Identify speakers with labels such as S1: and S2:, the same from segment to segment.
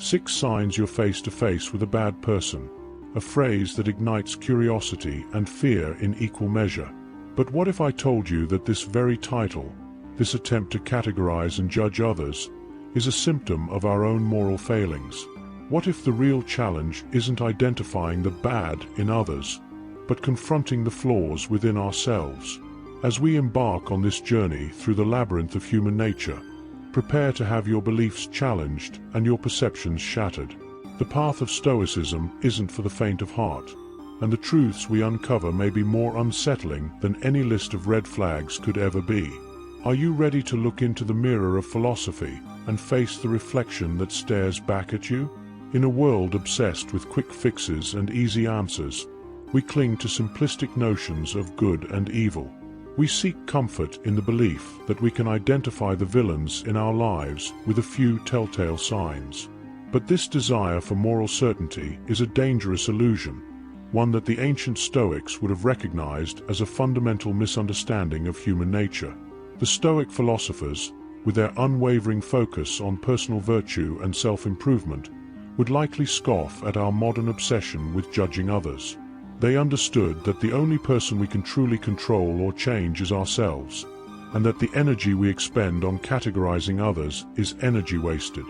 S1: 6 signs you're face to face with a bad person. A phrase that ignites curiosity and fear in equal measure. But what if I told you that this very title, this attempt to categorize and judge others, is a symptom of our own moral failings? What if the real challenge isn't identifying the bad in others, but confronting the flaws within ourselves? As we embark on this journey through the labyrinth of human nature, prepare to have your beliefs challenged and your perceptions shattered. The path of Stoicism isn't for the faint of heart, and the truths we uncover may be more unsettling than any list of red flags could ever be. Are you ready to look into the mirror of philosophy and face the reflection that stares back at you? In a world obsessed with quick fixes and easy answers, we cling to simplistic notions of good and evil. We seek comfort in the belief that we can identify the villains in our lives with a few telltale signs. But this desire for moral certainty is a dangerous illusion, one that the ancient Stoics would have recognized as a fundamental misunderstanding of human nature. The Stoic philosophers, with their unwavering focus on personal virtue and self-improvement, would likely scoff at our modern obsession with judging others. They understood that the only person we can truly control or change is ourselves, and that the energy we expend on categorizing others is energy wasted.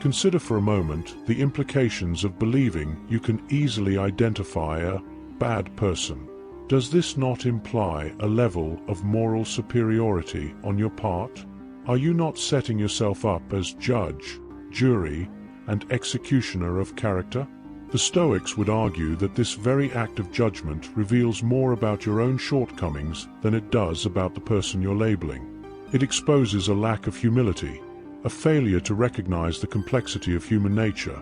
S1: Consider for a moment the implications of believing you can easily identify a bad person. Does this not imply a level of moral superiority on your part? Are you not setting yourself up as judge, jury, and executioner of character? The Stoics would argue that this very act of judgment reveals more about your own shortcomings than it does about the person you're labeling. It exposes a lack of humility, a failure to recognize the complexity of human nature,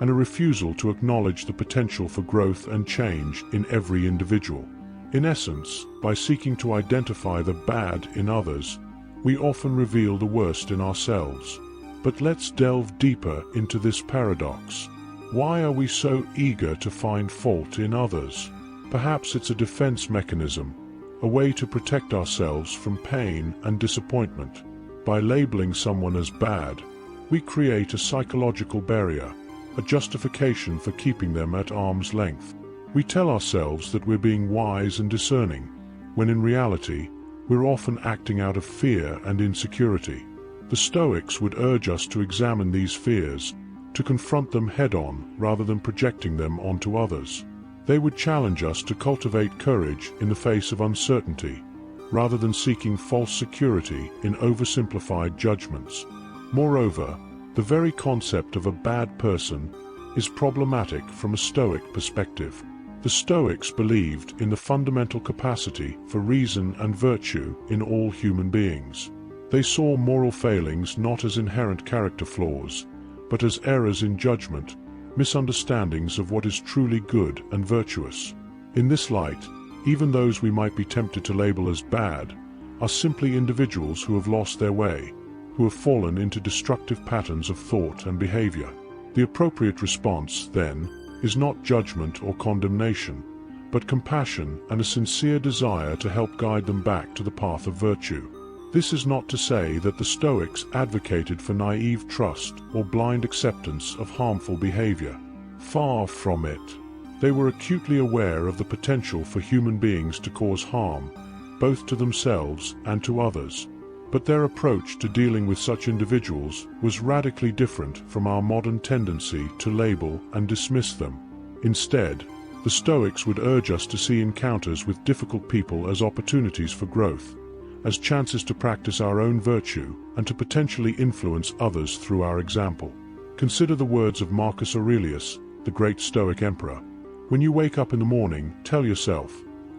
S1: and a refusal to acknowledge the potential for growth and change in every individual. In essence, by seeking to identify the bad in others, we often reveal the worst in ourselves. But let's delve deeper into this paradox. Why are we so eager to find fault in others? Perhaps it's a defense mechanism, a way to protect ourselves from pain and disappointment. By labeling someone as bad, we create a psychological barrier, a justification for keeping them at arm's length. We tell ourselves that we're being wise and discerning, when in reality, we're often acting out of fear and insecurity. The Stoics would urge us to examine these fears, to confront them head-on rather than projecting them onto others. They would challenge us to cultivate courage in the face of uncertainty, rather than seeking false security in oversimplified judgments. Moreover, the very concept of a bad person is problematic from a Stoic perspective. The Stoics believed in the fundamental capacity for reason and virtue in all human beings. They saw moral failings not as inherent character flaws, but as errors in judgment, misunderstandings of what is truly good and virtuous. In this light, even those we might be tempted to label as bad are simply individuals who have lost their way, who have fallen into destructive patterns of thought and behavior. The appropriate response, then, is not judgment or condemnation, but compassion and a sincere desire to help guide them back to the path of virtue. This is not to say that the Stoics advocated for naive trust or blind acceptance of harmful behavior. Far from it. They were acutely aware of the potential for human beings to cause harm, both to themselves and to others. But their approach to dealing with such individuals was radically different from our modern tendency to label and dismiss them. Instead, the Stoics would urge us to see encounters with difficult people as opportunities for growth, as chances to practice our own virtue and to potentially influence others through our example. Consider the words of Marcus Aurelius, the great Stoic emperor. When you wake up in the morning, tell yourself,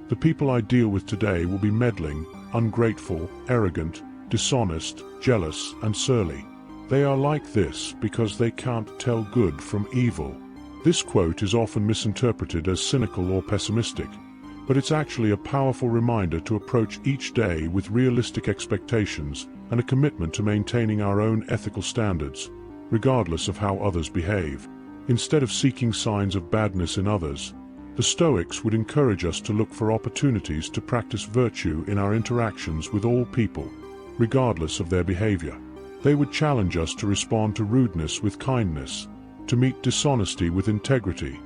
S1: the people I deal with today will be meddling, ungrateful, arrogant, dishonest, jealous, and surly. They are like this because they can't tell good from evil. This quote is often misinterpreted as cynical or pessimistic, but it's actually a powerful reminder to approach each day with realistic expectations and a commitment to maintaining our own ethical standards, regardless of how others behave. Instead of seeking signs of badness in others, the Stoics would encourage us to look for opportunities to practice virtue in our interactions with all people, regardless of their behavior. They would challenge us to respond to rudeness with kindness, to meet dishonesty with integrity,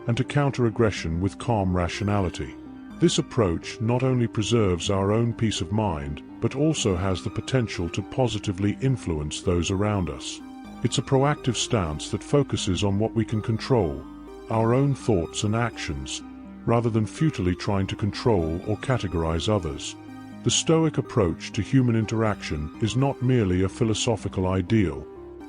S1: and to counter aggression with calm rationality. This approach not only preserves our own peace of mind, but also has the potential to positively influence those around us. It's a proactive stance that focuses on what we can control, our own thoughts and actions, rather than futilely trying to control or categorize others. The Stoic approach to human interaction is not merely a philosophical ideal.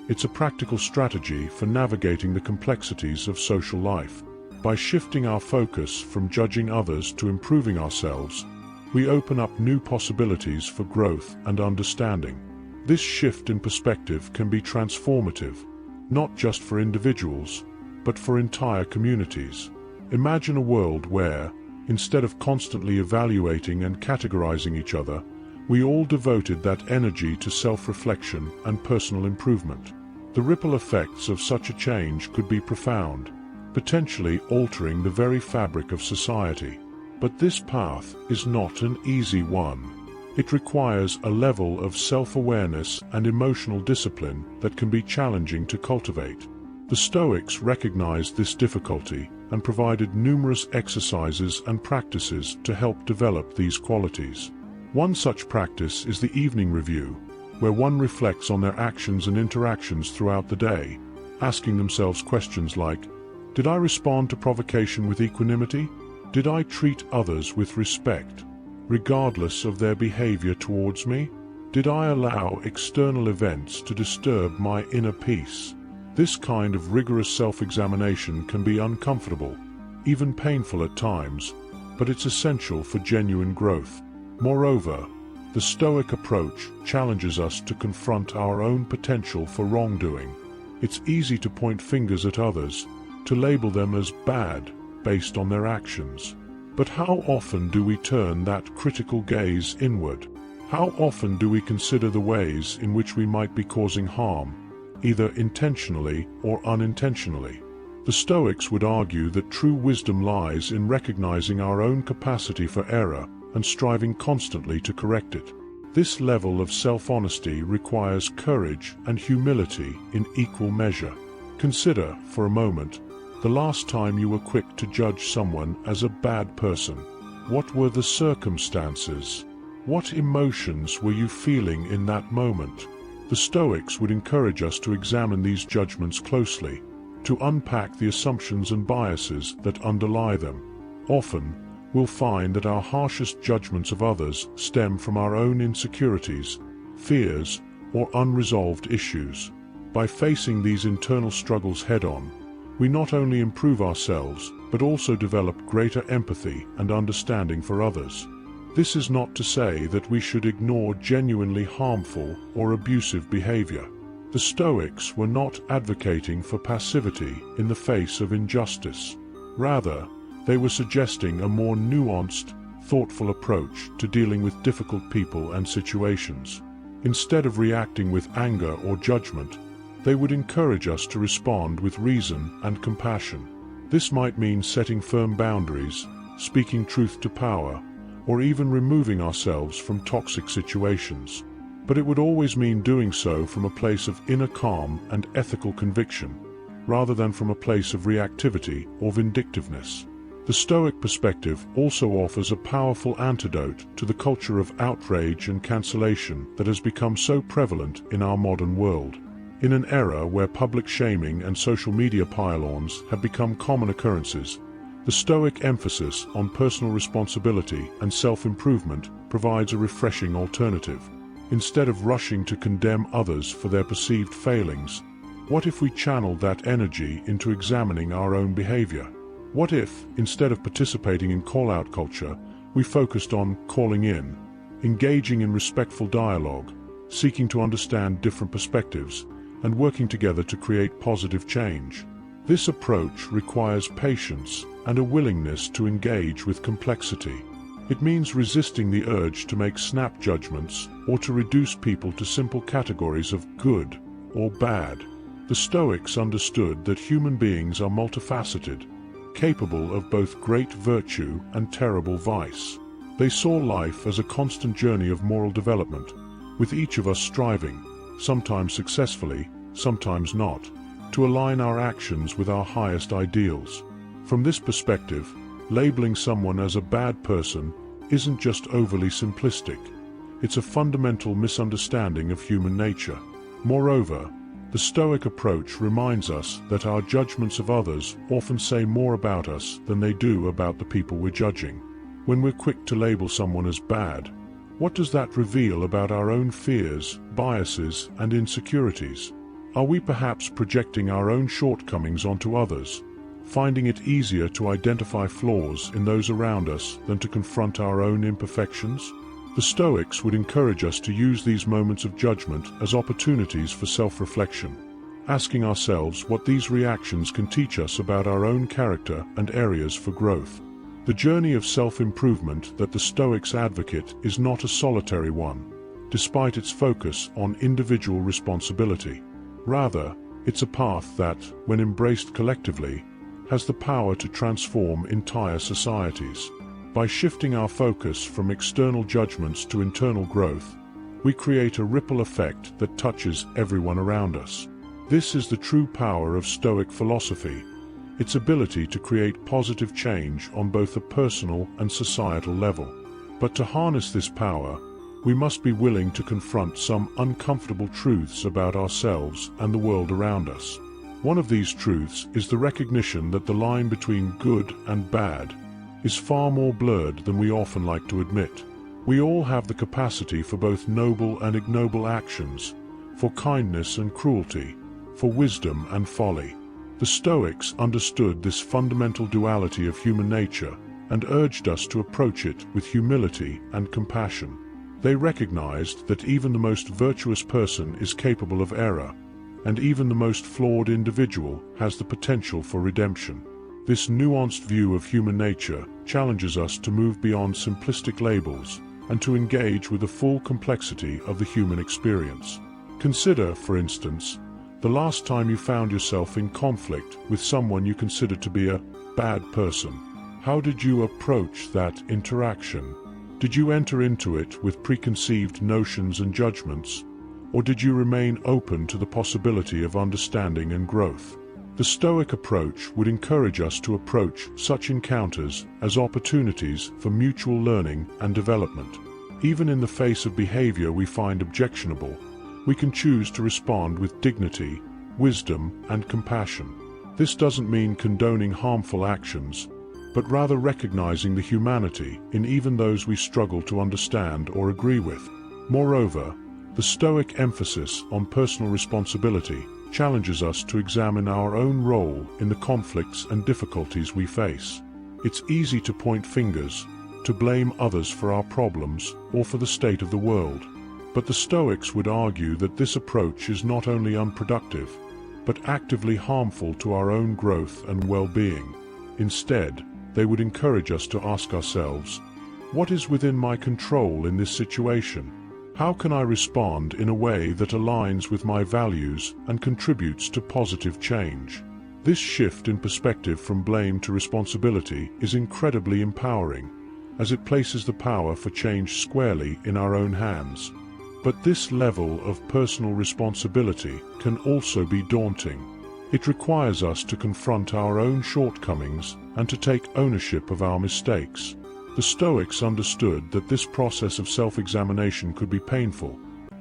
S1: It's a practical strategy for navigating the complexities of social life. By shifting our focus from judging others to improving ourselves, we open up new possibilities for growth and understanding. This shift in perspective can be transformative, not just for individuals, but for entire communities. Imagine a world where, instead of constantly evaluating and categorizing each other, we all devoted that energy to self-reflection and personal improvement. The ripple effects of such a change could be profound, potentially altering the very fabric of society. But this path is not an easy one. It requires a level of self-awareness and emotional discipline that can be challenging to cultivate. The Stoics recognized this difficulty and provided numerous exercises and practices to help develop these qualities. One such practice is the evening review, where one reflects on their actions and interactions throughout the day, asking themselves questions like, did I respond to provocation with equanimity? Did I treat others with respect, regardless of their behavior towards me? Did I allow external events to disturb my inner peace? This kind of rigorous self-examination can be uncomfortable, even painful at times, but it's essential for genuine growth. Moreover, the Stoic approach challenges us to confront our own potential for wrongdoing. It's easy to point fingers at others, to label them as bad based on their actions. But how often do we turn that critical gaze inward? How often do we consider the ways in which we might be causing harm, either intentionally or unintentionally? The Stoics would argue that true wisdom lies in recognizing our own capacity for error and striving constantly to correct it. This level of self-honesty requires courage and humility in equal measure. Consider, for a moment, the last time you were quick to judge someone as a bad person. What were the circumstances? What emotions were you feeling in that moment? The Stoics would encourage us to examine these judgments closely, to unpack the assumptions and biases that underlie them. Often, we'll find that our harshest judgments of others stem from our own insecurities, fears, or unresolved issues. By facing these internal struggles head-on, we not only improve ourselves, but also develop greater empathy and understanding for others. This is not to say that we should ignore genuinely harmful or abusive behavior. The Stoics were not advocating for passivity in the face of injustice. Rather, they were suggesting a more nuanced, thoughtful approach to dealing with difficult people and situations. Instead of reacting with anger or judgment, they would encourage us to respond with reason and compassion. This might mean setting firm boundaries, speaking truth to power, or even removing ourselves from toxic situations. But it would always mean doing so from a place of inner calm and ethical conviction, rather than from a place of reactivity or vindictiveness. The Stoic perspective also offers a powerful antidote to the culture of outrage and cancellation that has become so prevalent in our modern world. In an era where public shaming and social media pile-ons have become common occurrences, the Stoic emphasis on personal responsibility and self-improvement provides a refreshing alternative. Instead of rushing to condemn others for their perceived failings, what if we channeled that energy into examining our own behavior? What if, instead of participating in call-out culture, we focused on calling in, engaging in respectful dialogue, seeking to understand different perspectives, and working together to create positive change? This approach requires patience and a willingness to engage with complexity. It means resisting the urge to make snap judgments or to reduce people to simple categories of good or bad. The Stoics understood that human beings are multifaceted, capable of both great virtue and terrible vice. They saw life as a constant journey of moral development, with each of us striving, sometimes successfully, sometimes not, to align our actions with our highest ideals. From this perspective, labeling someone as a bad person isn't just overly simplistic. It's a fundamental misunderstanding of human nature. Moreover, the Stoic approach reminds us that our judgments of others often say more about us than they do about the people we're judging. When we're quick to label someone as bad, what does that reveal about our own fears, biases, and insecurities? Are we perhaps projecting our own shortcomings onto others, finding it easier to identify flaws in those around us than to confront our own imperfections? The Stoics would encourage us to use these moments of judgment as opportunities for self-reflection, asking ourselves what these reactions can teach us about our own character and areas for growth. The journey of self-improvement that the Stoics advocate is not a solitary one, despite its focus on individual responsibility. Rather, it's a path that, when embraced collectively, has the power to transform entire societies. By shifting our focus from external judgments to internal growth, we create a ripple effect that touches everyone around us. This is the true power of Stoic philosophy, its ability to create positive change on both a personal and societal level. But to harness this power, we must be willing to confront some uncomfortable truths about ourselves and the world around us. One of these truths is the recognition that the line between good and bad is far more blurred than we often like to admit. We all have the capacity for both noble and ignoble actions, for kindness and cruelty, for wisdom and folly. The Stoics understood this fundamental duality of human nature and urged us to approach it with humility and compassion. They recognized that even the most virtuous person is capable of error, and even the most flawed individual has the potential for redemption. This nuanced view of human nature challenges us to move beyond simplistic labels and to engage with the full complexity of the human experience. Consider, for instance, the last time you found yourself in conflict with someone you consider to be a bad person. How did you approach that interaction? Did you enter into it with preconceived notions and judgments, or did you remain open to the possibility of understanding and growth? The Stoic approach would encourage us to approach such encounters as opportunities for mutual learning and development. Even in the face of behavior we find objectionable, we can choose to respond with dignity, wisdom, and compassion. This doesn't mean condoning harmful actions, but rather recognizing the humanity in even those we struggle to understand or agree with. Moreover, the Stoic emphasis on personal responsibility challenges us to examine our own role in the conflicts and difficulties we face. It's easy to point fingers, to blame others for our problems or for the state of the world. But the Stoics would argue that this approach is not only unproductive, but actively harmful to our own growth and well-being. Instead, they would encourage us to ask ourselves, what is within my control in this situation? How can I respond in a way that aligns with my values and contributes to positive change? This shift in perspective from blame to responsibility is incredibly empowering, as it places the power for change squarely in our own hands. But this level of personal responsibility can also be daunting. It requires us to confront our own shortcomings and to take ownership of our mistakes. The Stoics understood that this process of self-examination could be painful,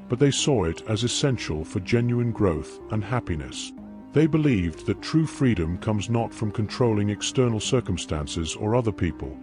S1: but they saw it as essential for genuine growth and happiness. They believed that true freedom comes not from controlling external circumstances or other people,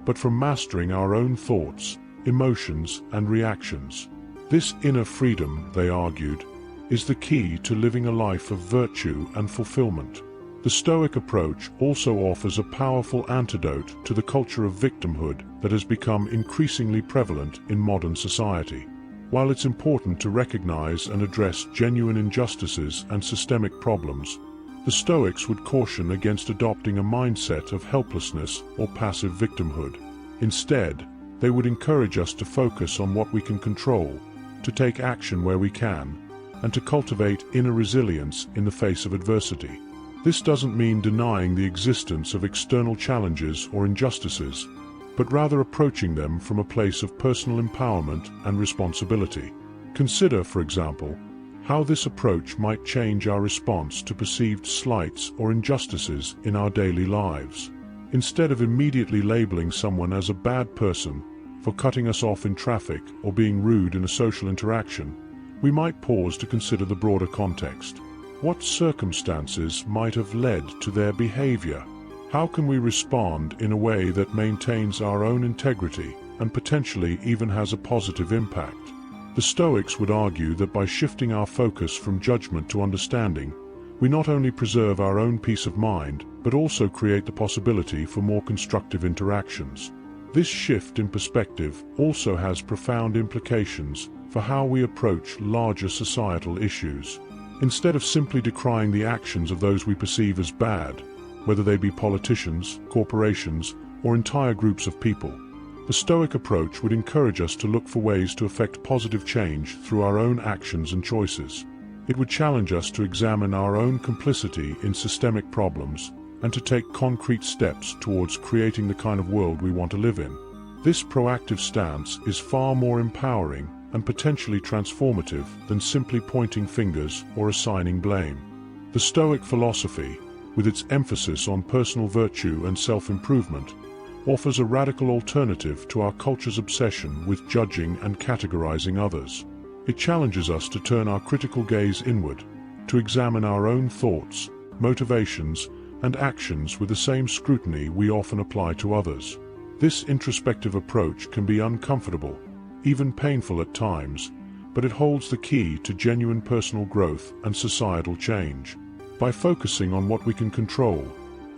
S1: but from mastering our own thoughts, emotions, and reactions. This inner freedom, they argued, is the key to living a life of virtue and fulfillment. The Stoic approach also offers a powerful antidote to the culture of victimhood that has become increasingly prevalent in modern society. While it's important to recognize and address genuine injustices and systemic problems, the Stoics would caution against adopting a mindset of helplessness or passive victimhood. Instead, they would encourage us to focus on what we can control, to take action where we can, and to cultivate inner resilience in the face of adversity. This doesn't mean denying the existence of external challenges or injustices, but rather approaching them from a place of personal empowerment and responsibility. Consider, for example, how this approach might change our response to perceived slights or injustices in our daily lives. Instead of immediately labeling someone as a bad person for cutting us off in traffic or being rude in a social interaction, we might pause to consider the broader context. What circumstances might have led to their behavior? How can we respond in a way that maintains our own integrity and potentially even has a positive impact? The Stoics would argue that by shifting our focus from judgment to understanding, we not only preserve our own peace of mind, but also create the possibility for more constructive interactions. This shift in perspective also has profound implications for how we approach larger societal issues. Instead of simply decrying the actions of those we perceive as bad, whether they be politicians, corporations, or entire groups of people, the Stoic approach would encourage us to look for ways to effect positive change through our own actions and choices. It would challenge us to examine our own complicity in systemic problems and to take concrete steps towards creating the kind of world we want to live in. This proactive stance is far more empowering and potentially transformative than simply pointing fingers or assigning blame. The Stoic philosophy, with its emphasis on personal virtue and self-improvement, offers a radical alternative to our culture's obsession with judging and categorizing others. It challenges us to turn our critical gaze inward, to examine our own thoughts, motivations, and actions with the same scrutiny we often apply to others. This introspective approach can be uncomfortable, even painful at times, but it holds the key to genuine personal growth and societal change. By focusing on what we can control,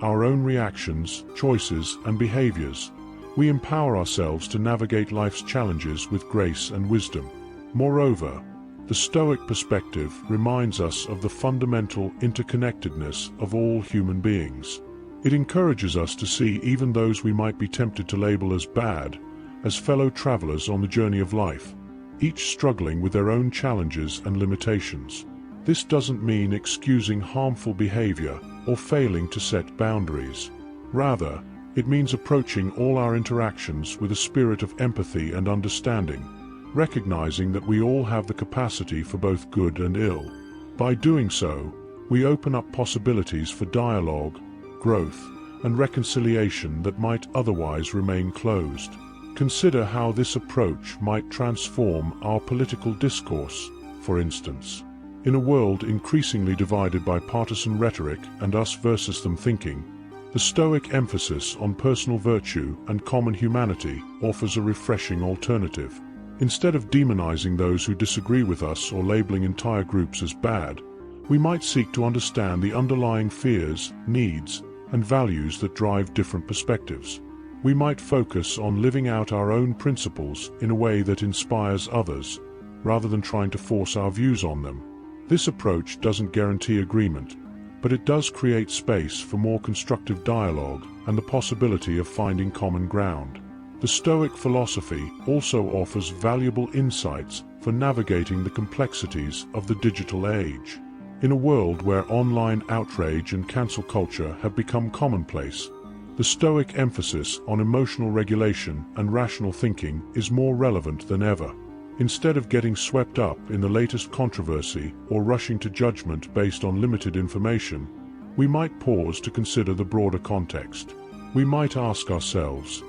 S1: our own reactions, choices, and behaviors, we empower ourselves to navigate life's challenges with grace and wisdom. Moreover, the Stoic perspective reminds us of the fundamental interconnectedness of all human beings. It encourages us to see even those we might be tempted to label as bad, as fellow travelers on the journey of life, each struggling with their own challenges and limitations. This doesn't mean excusing harmful behavior or failing to set boundaries. Rather, it means approaching all our interactions with a spirit of empathy and understanding, recognizing that we all have the capacity for both good and ill. By doing so, we open up possibilities for dialogue, growth, and reconciliation that might otherwise remain closed. Consider how this approach might transform our political discourse, for instance. In a world increasingly divided by partisan rhetoric and us versus them thinking, the Stoic emphasis on personal virtue and common humanity offers a refreshing alternative. Instead of demonizing those who disagree with us or labeling entire groups as bad, we might seek to understand the underlying fears, needs, and values that drive different perspectives. We might focus on living out our own principles in a way that inspires others, rather than trying to force our views on them. This approach doesn't guarantee agreement, but it does create space for more constructive dialogue and the possibility of finding common ground. The Stoic philosophy also offers valuable insights for navigating the complexities of the digital age. In a world where online outrage and cancel culture have become commonplace, the Stoic emphasis on emotional regulation and rational thinking is more relevant than ever. Instead of getting swept up in the latest controversy or rushing to judgment based on limited information, we might pause to consider the broader context. We might ask ourselves,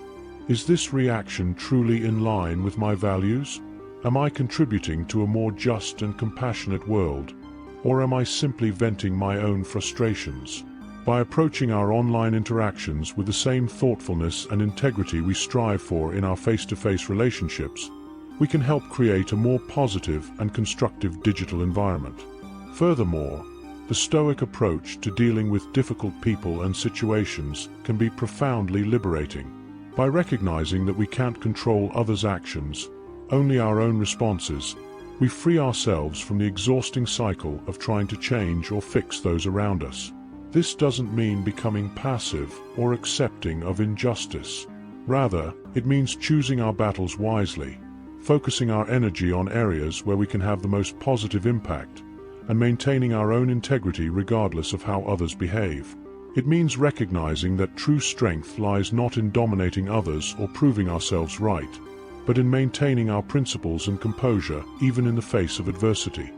S1: is this reaction truly in line with my values? Am I contributing to a more just and compassionate world? Or am I simply venting my own frustrations? By approaching our online interactions with the same thoughtfulness and integrity we strive for in our face-to-face relationships, we can help create a more positive and constructive digital environment. Furthermore, the Stoic approach to dealing with difficult people and situations can be profoundly liberating. By recognizing that we can't control others' actions, only our own responses, we free ourselves from the exhausting cycle of trying to change or fix those around us. This doesn't mean becoming passive or accepting of injustice. Rather, it means choosing our battles wisely, focusing our energy on areas where we can have the most positive impact, and maintaining our own integrity regardless of how others behave. It means recognizing that true strength lies not in dominating others or proving ourselves right, but in maintaining our principles and composure even in the face of adversity.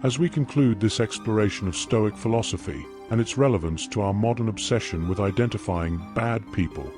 S1: As we conclude this exploration of Stoic philosophy and its relevance to our modern obsession with identifying bad people,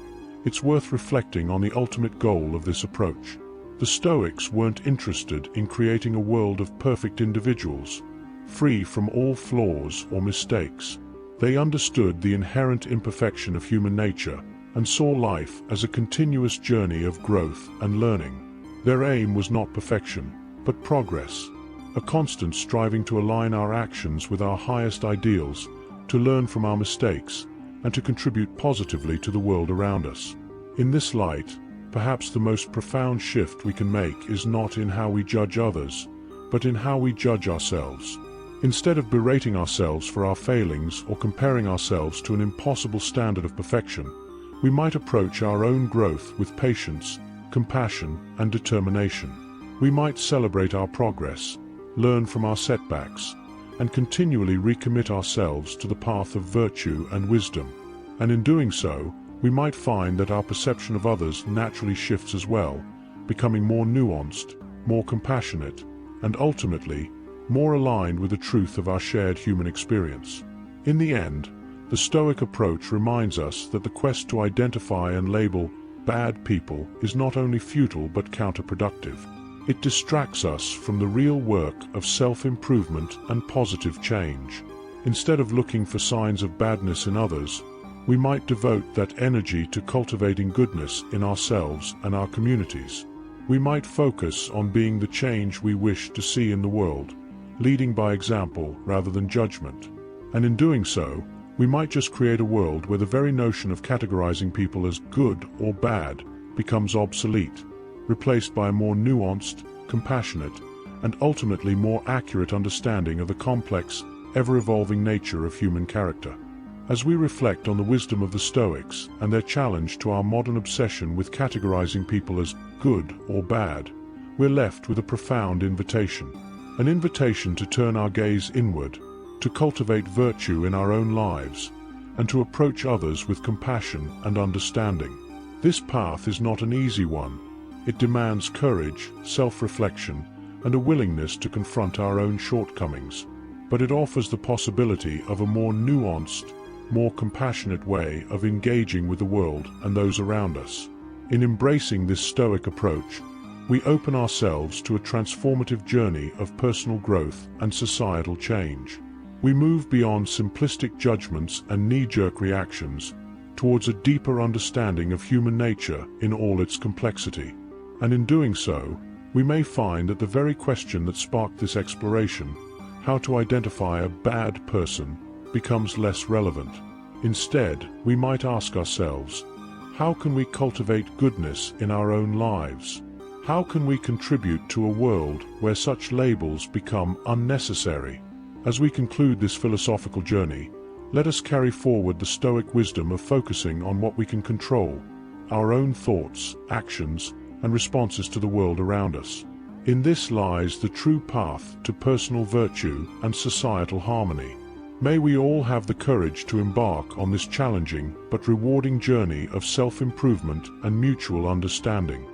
S1: it's worth reflecting on the ultimate goal of this approach. The Stoics weren't interested in creating a world of perfect individuals, free from all flaws or mistakes. They understood the inherent imperfection of human nature and saw life as a continuous journey of growth and learning. Their aim was not perfection, but progress, a constant striving to align our actions with our highest ideals, to learn from our mistakes, and to contribute positively to the world around us. In this light, perhaps the most profound shift we can make is not in how we judge others, but in how we judge ourselves. Instead of berating ourselves for our failings or comparing ourselves to an impossible standard of perfection, we might approach our own growth with patience, compassion, and determination. We might celebrate our progress, learn from our setbacks, and continually recommit ourselves to the path of virtue and wisdom. And in doing so, we might find that our perception of others naturally shifts as well, becoming more nuanced, more compassionate, and ultimately, more aligned with the truth of our shared human experience. In the end, the Stoic approach reminds us that the quest to identify and label bad people is not only futile but counterproductive. It distracts us from the real work of self-improvement and positive change. Instead of looking for signs of badness in others, we might devote that energy to cultivating goodness in ourselves and our communities. We might focus on being the change we wish to see in the world, leading by example rather than judgment. And in doing so, we might just create a world where the very notion of categorizing people as good or bad becomes obsolete, replaced by a more nuanced, compassionate, and ultimately more accurate understanding of the complex, ever-evolving nature of human character. As we reflect on the wisdom of the Stoics and their challenge to our modern obsession with categorizing people as good or bad, we're left with a profound invitation. An invitation to turn our gaze inward, to cultivate virtue in our own lives, and to approach others with compassion and understanding. This path is not an easy one. It demands courage, self-reflection, and a willingness to confront our own shortcomings. But it offers the possibility of a more nuanced, more compassionate way of engaging with the world and those around us. In embracing this Stoic approach, we open ourselves to a transformative journey of personal growth and societal change. We move beyond simplistic judgments and knee-jerk reactions towards a deeper understanding of human nature in all its complexity. And in doing so, we may find that the very question that sparked this exploration, how to identify a bad person, becomes less relevant. Instead, we might ask ourselves, how can we cultivate goodness in our own lives? How can we contribute to a world where such labels become unnecessary? As we conclude this philosophical journey, let us carry forward the Stoic wisdom of focusing on what we can control, our own thoughts, actions, and responses to the world around us. In this lies the true path to personal virtue and societal harmony. May we all have the courage to embark on this challenging but rewarding journey of self-improvement and mutual understanding.